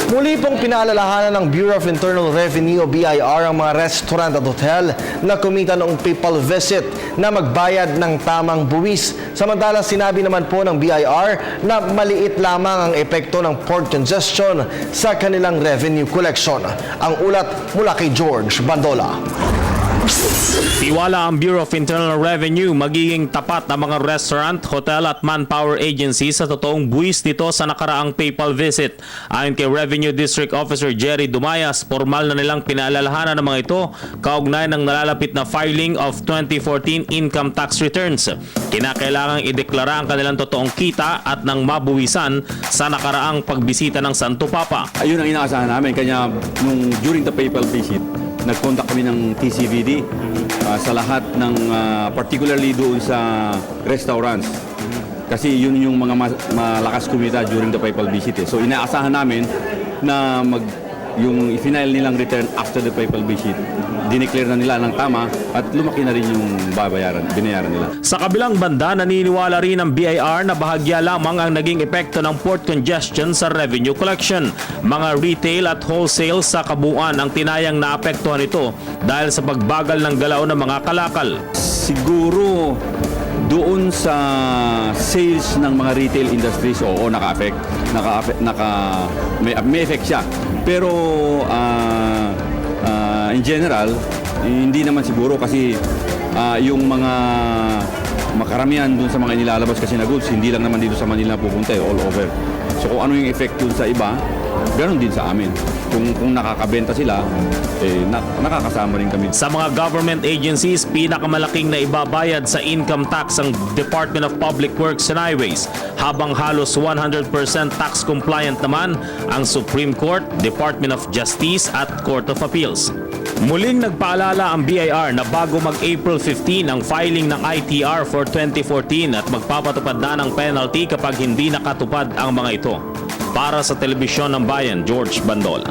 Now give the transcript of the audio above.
Muli pong pinaalalahanan ng Bureau of Internal Revenue o BIR ang mga restaurant at hotel na kumita noong papal visit na magbayad ng tamang buwis. Samantala, sinabi naman po ng BIR na maliit lamang ang epekto ng port congestion sa kanilang revenue collection. Ang ulat mula kay George Bandola. Tiwala ang Bureau of Internal Revenue magiging tapat ang mga restaurant, hotel at manpower agencies sa totoong buwis nito sa nakaraang papal visit. Ayon kay Revenue District Officer Jerry Dumayas, formal na nilang pinaalalahanan ng mga ito kaugnay ng nalalapit na filing of 2014 income tax returns. Kinakailangang ideklara ang kanilang totoong kita at nang mabuwisan sa nakaraang pagbisita ng Santo Papa. Ayun ang inaasahan namin. Kanya during the papal visit, nag-contact kami ng TCVD sa lahat ng particularly doon sa restaurants. Kasi yun yung mga malakas kumita during the papal visit. So inaasahan namin na yung i-final nilang return after the papal visit, dineclare na nila ng tama at lumaki na rin yung binayaran nila. Sa kabilang banda, naniniwala rin ang BIR na bahagya lamang ang naging epekto ng port congestion sa revenue collection. Mga retail at wholesale sa kabuuan ang tinayang naapektuhan ito dahil sa pagbagal ng galaw ng mga kalakal. Siguro doon sa sales ng mga retail industries, oo, naka-affect. May effect siya. Pero in general, hindi naman siguro kasi yung mga makaramihan doon sa mga inilalabas kasi na goods, hindi lang naman dito sa Manila pupunta, all over. So kung ano yung effect doon sa iba, ganoon din sa amin. Kung nakakabenta sila, nakakasama rin kami. Sa mga government agencies, pinakamalaking na ibabayad sa income tax ang Department of Public Works and Highways, habang halos 100% tax compliant naman ang Supreme Court, Department of Justice at Court of Appeals. Muling nagpaalala ang BIR na bago mag-April 15 ang filing ng ITR for 2014 at magpapatupad na ng penalty kapag hindi nakatupad ang mga ito. Para sa Telebisyon ng Bayan, George Bandola.